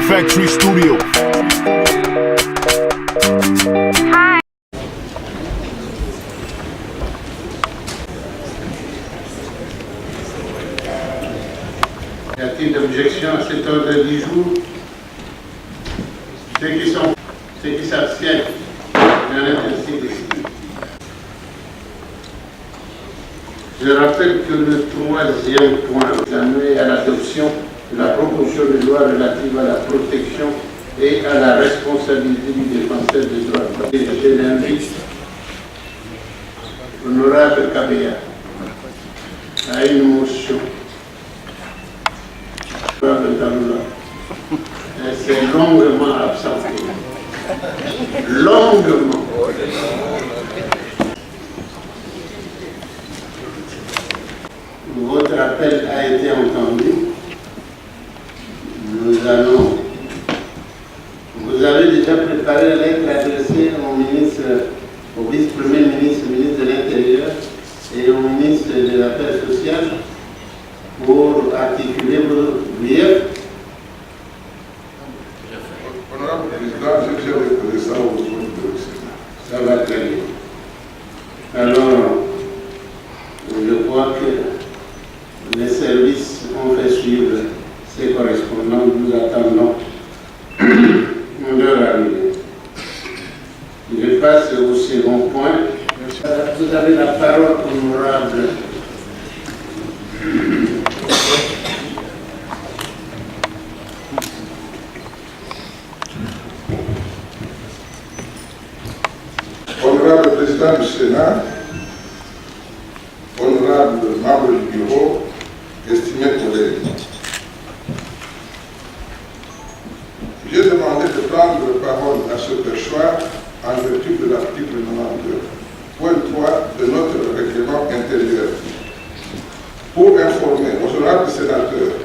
Factory Studio. Y a-t-il d'objection à cet ordre du jour? Ceux qui s'abstiennent, il y en a ainsi décidé. Je rappelle que le troisième point est amené à l'adoption de la proposition de loi relative à la protection et à la responsabilité du défenseur des droits de l'homme. Je l'invite, l'honorable Kabea, à une motion. Elle s'est longuement absentée. Longuement. Votre appel a été entendu. Vous avez déjà préparé la lettre adressée au vice-premier ministre, ministre de l'Intérieur et au ministre des Affaires sociales pour articuler vos griefs. Honorable Président, j'ai déposé ça au niveau du Sénat. Ça va très bien. Alors, je crois que les services ont fait suivre ces correspondants. Nous attendons leur arrivée. Je passe au second point. Vous avez la parole, honorable. Honorable Président du Sénat, honorable membre du bureau, estimés collègues, j'ai demandé de prendre la parole à ce perchoir en vertu de l'article 92.3 de notre règlement intérieur pour informer aux honorables sénateurs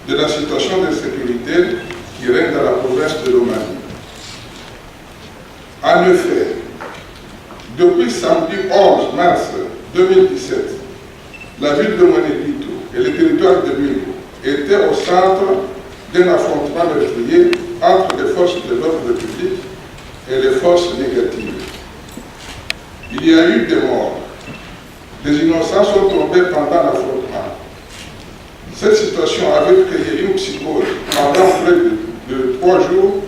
de la situation d'insécurité qui règne dans la province de l'Oman. En effet, depuis samedi 11 mars 2017, la ville de Mweneditu et le territoire de Lwigo étaient au centre d'un affrontement meurtrier entre les forces de l'ordre public et les forces négatives. Il y a eu des morts. Des innocents sont tombés pendant l'affrontement. Cette situation avait créé une psychose pendant près de 3 jours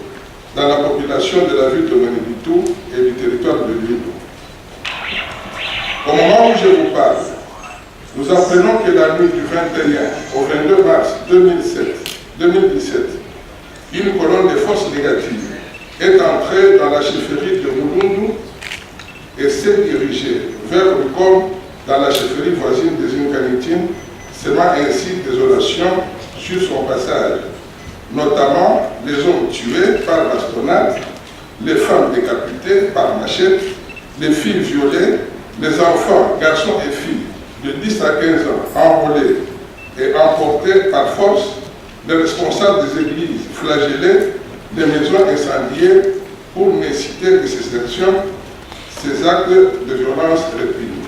dans la population de la ville de Mweneditu et du territoire de Lwigo. Au moment où je vous parle, nous apprenons que la nuit du 21 au 22 mars 2017, une colonne de forces négatives est entrée dans la chefferie de Mulundu et s'est dirigée vers Rukom dans la chefferie voisine des Incanitines, semant ainsi désolation sur son passage, notamment les hommes tués par bastonnade, les femmes décapitées par machette, les filles violées, les enfants, garçons et filles de 10 à 15 ans enrôlés et emportés par force, les responsables des églises flagellées, les maisons incendiées, pour ne citer que ces actions, ces actes de violence réprimés.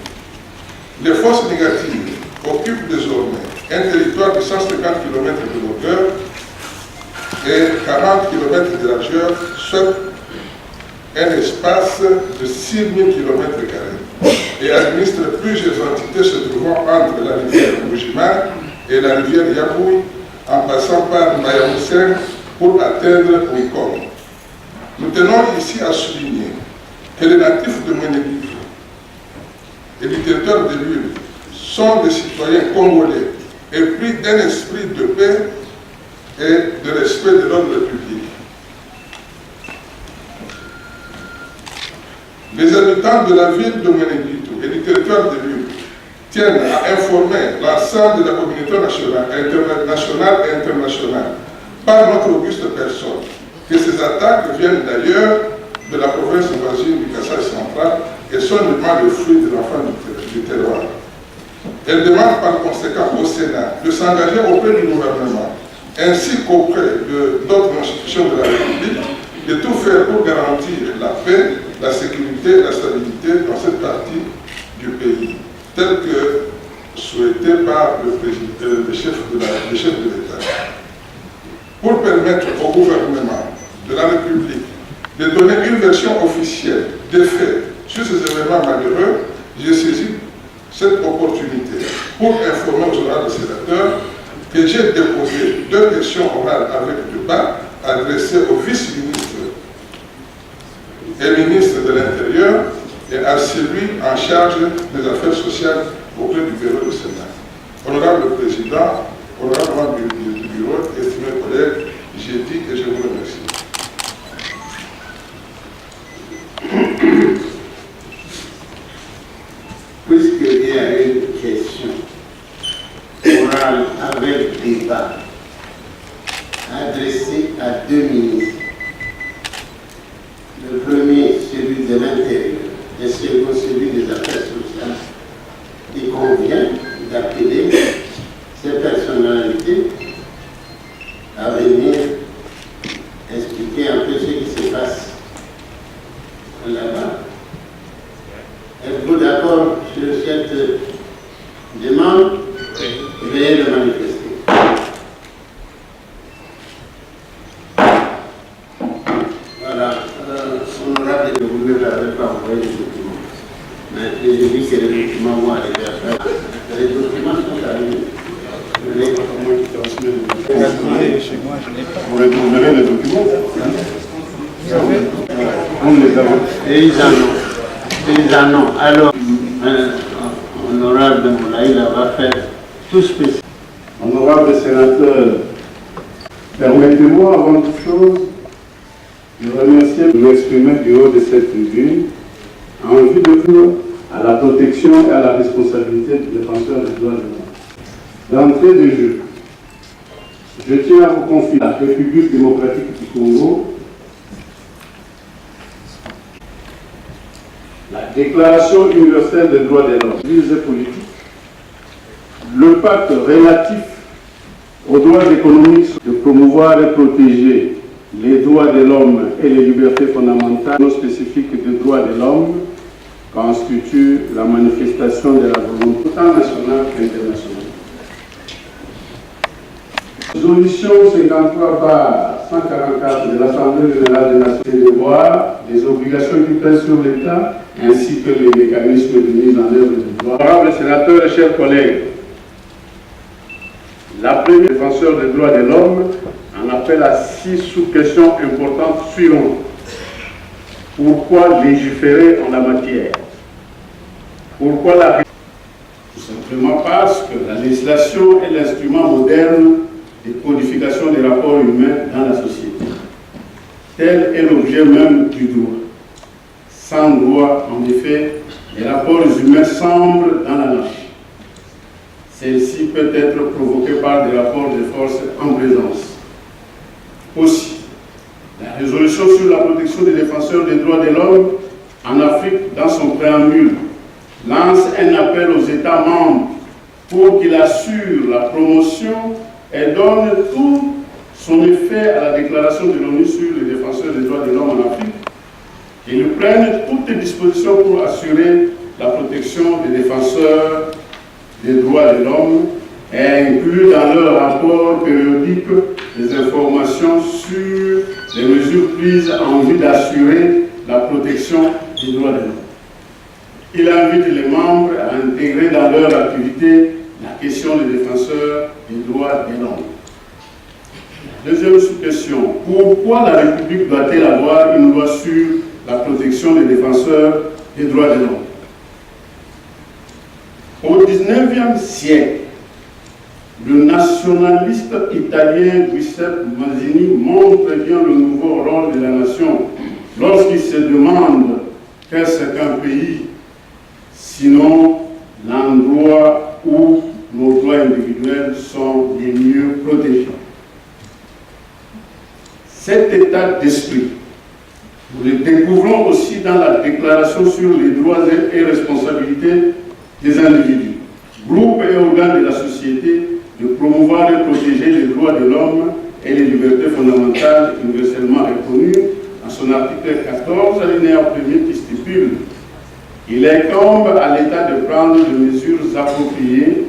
Les forces négatives occupent désormais un territoire de 150 km de longueur et 40 km de largeur, soit un espace de 6000 km² et administre plusieurs entités se trouvant entre la rivière Bujima et la rivière Yabouy, en passant par Mayamoussen pour atteindre Rukom. Nous tenons ici à souligner que les natifs de Mweneditu et du territoire de Lwigo sont des citoyens congolais épris d'un esprit de paix et de respect de l'ordre public. Les habitants de la ville de Mweneditu et du territoire de Lwigo tiennent à informer l'ensemble de la communauté nationale et internationale par notre auguste personne que ces attaques viennent d'ailleurs de la province voisine du Kasaï central et sont uniquement le fruit de l'enfant du terroir. Elle demande par conséquent au Sénat de s'engager auprès du gouvernement ainsi qu'auprès d'autres institutions de la République de tout faire pour garantir la paix, la sécurité et la stabilité dans cette partie du pays, tel que souhaité par le chef de l'État. Pour permettre permettre au gouvernement de la République de donner une version officielle des faits sur ces événements malheureux, j'ai saisi cette opportunité pour informer aux honorables sénateurs que j'ai déposé 2 questions orales avec débat adressées au vice-ministre et ministre de l'Intérieur et à celui en charge des affaires sociales auprès du bureau du Sénat. Honorable Président, honorable membre du bureau, estimés collègues, j'ai dit et je vous remercie. Puisqu'il y a une question orale avec débat adressée à 2 ministres, le premier celui de l'Intérieur et second celui des Affaires sociales, il convient d'appeler ces personnalités à venir expliquer un peu ce qui se passe là-bas. Êtes-vous d'accord sur cette demande? Veuillez le manifester. Voilà. Honorable, vous ne l'avez pas envoyé les documents. Mais j'ai vu que les documents vont arriver à faire. Les documents sont arrivés. Vous récupérez les documents? On les a. Et ils en ont. Alors, honorable Moulaïla va faire tout spécial. Honorable sénateur, permettez-moi avant toute chose de remercier de m'exprimer du haut de cette tribune en vue de faire à la protection et à la responsabilité du défenseur des droits de l'homme. D'entrée de jeu, je tiens à vous confier la République démocratique du Congo, la Déclaration universelle des droits de l'homme, civils et politiques, le pacte relatif aux droits économiques de promouvoir et protéger les droits de l'homme et les libertés fondamentales non spécifiques des droits de l'homme constitue la manifestation de la volonté tant nationale qu'internationale. Résolution 53/144 de l'Assemblée générale des Nations Unies, des devoirs, des obligations qui pèsent sur l'État, ainsi que les mécanismes de mise en œuvre des droits. Honorables sénateurs et chers collègues, la première défenseur des droits de l'homme en appelle à 6 sous-questions importantes suivantes. Pourquoi légiférer en la matière? Pourquoi la... Tout simplement parce que la législation est l'instrument moderne de codification des rapports humains dans la société. Tel est l'objet même du droit. Sans droit, en effet, les rapports humains semblent dans l'anarchie. Celle-ci peut être provoquée par des rapports de force en présence. Aussi, la résolution sur la protection des défenseurs des droits de l'homme en Afrique, dans son préambule, lance un appel aux États membres pour qu'ils assurent la promotion et donnent tout son effet à la déclaration de l'ONU sur les défenseurs des droits de l'homme en Afrique, qu'ils prennent toutes les dispositions pour assurer la protection des défenseurs des droits de l'homme et inclure dans leur rapport périodique des informations sur les mesures prises en vue d'assurer la protection des droits de l'homme. Il invite les membres à intégrer dans leur activité la question des défenseurs des droits de l'homme. Deuxième sous-question, pourquoi la République doit-elle avoir une loi sur la protection des défenseurs des droits de l'homme? Au XIXe siècle, le nationaliste italien Giuseppe Mazzini montre bien le nouveau rôle de la nation lorsqu'il se demande qu'est-ce qu'un pays, sinon l'endroit où nos droits individuels sont les mieux protégés. Cet état d'esprit, nous le découvrons aussi dans la Déclaration sur les droits et responsabilités des individus, groupes et organes de la société, de promouvoir et protéger les droits de l'homme et les libertés fondamentales universellement reconnues en son article 14, alinéa 1er qui stipule « Il incombe à l'État de prendre des mesures appropriées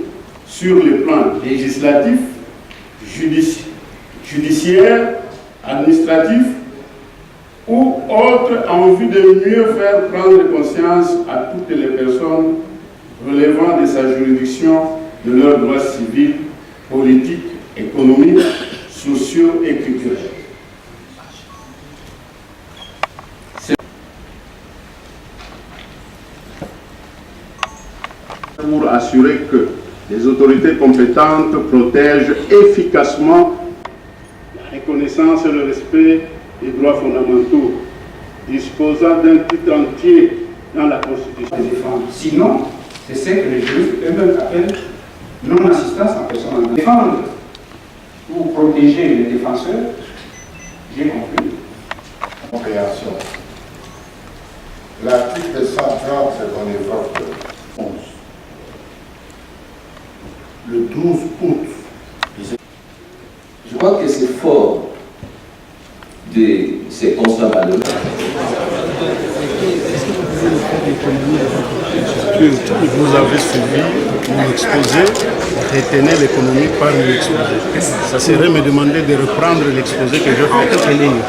sur les plans législatif, judiciaire, administratifs ou autres en vue de mieux faire prendre conscience à toutes les personnes relevant de sa juridiction de leurs droits civils, politiques, économiques, sociaux et culturels. Pour assurer que les autorités compétentes protègent efficacement la reconnaissance et le respect des droits fondamentaux, disposant d'un titre entier dans la Constitution. Sinon, c'est ce que les juristes eux-mêmes appellent non-assistance en personne. Défendre ou protéger les défenseurs, j'ai compris. Compréhension. L'article 130 qu'on évoque 11. Le 12 août. Je crois que c'est fort de ces constats malheureux. Vous avez suivi mon exposé, retenez l'économie par mon exposé. Ça serait me demander de reprendre l'exposé que j'ai fait. Quelques lignes.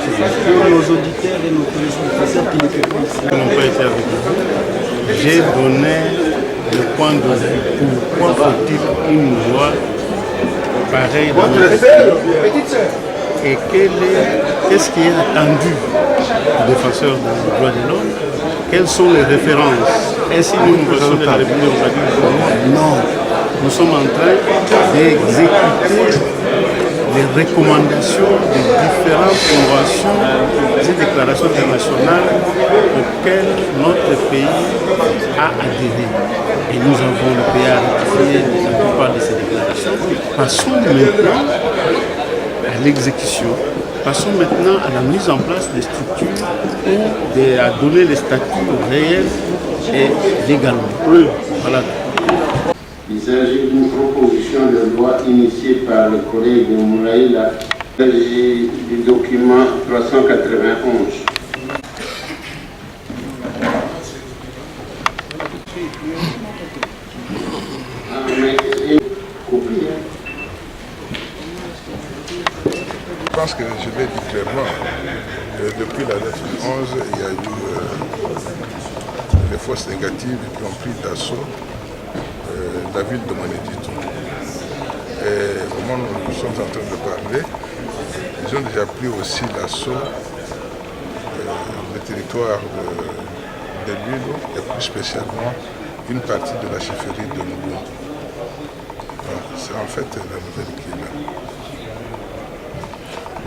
Pour nos auditeurs et nos téléspectateurs qui n'ont pas été avec vous. J'ai donné le point de vue. Pourquoi faut-il une loi pareille dans notre pays? Et qu'est-ce qui est attendu du défenseur des droits de l'homme? Quelles sont les références? Est-ce une innovation de la République? On va dire non. Nous sommes en train d'exécuter les recommandations des différentes conventions et déclarations internationales auxquelles notre pays a adhéré. Et nous avons le pays à ratifier la plupart de ces déclarations. Passons maintenant à l'exécution. Passons maintenant à la mise en place des structures ou à donner les statuts réels et légalement. Oui. Voilà. Il s'agit d'une proposition de loi initiée par le collègue Mouraïla du document 391. Je pense que je l'ai dit clairement, depuis la lettre 11, il y a eu des forces négatives qui ont pris d'assaut la ville de Monédito. Et au moment où nous sommes en train de parler, ils ont déjà pris aussi l'assaut le territoire de l'île et plus spécialement une partie de la chefferie de Noubou. C'est en fait la nouvelle qui est là.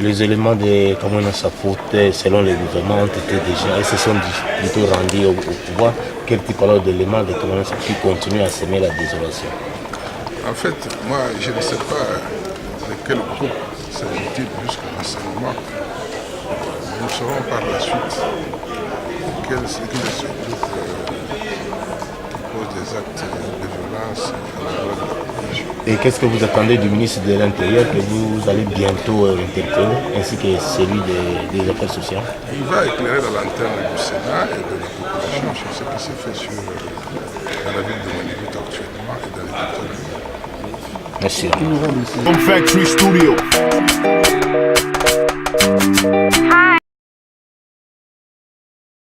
Les éléments de Kamana Sapote, selon le gouvernement, ont été déjà, et se sont plutôt rendus au pouvoir. Quel type alors d'éléments de Kamana Sapote qui continuent à semer la désolation? En fait, moi, je ne sais pas de quel groupe s'agit-il jusqu'à ce moment. Nous saurons par la suite quel est ce groupe qui pose des actes de violence à l'endroit de la population. Et qu'est-ce que vous attendez du ministre de l'Intérieur que vous allez bientôt interpeller, ainsi que celui des Affaires sociales? Il va éclairer la lanterne du Sénat et de la population sur ce qui s'est fait dans la ville de Monédito actuellement et dans les territoires. Merci. Factory Studio.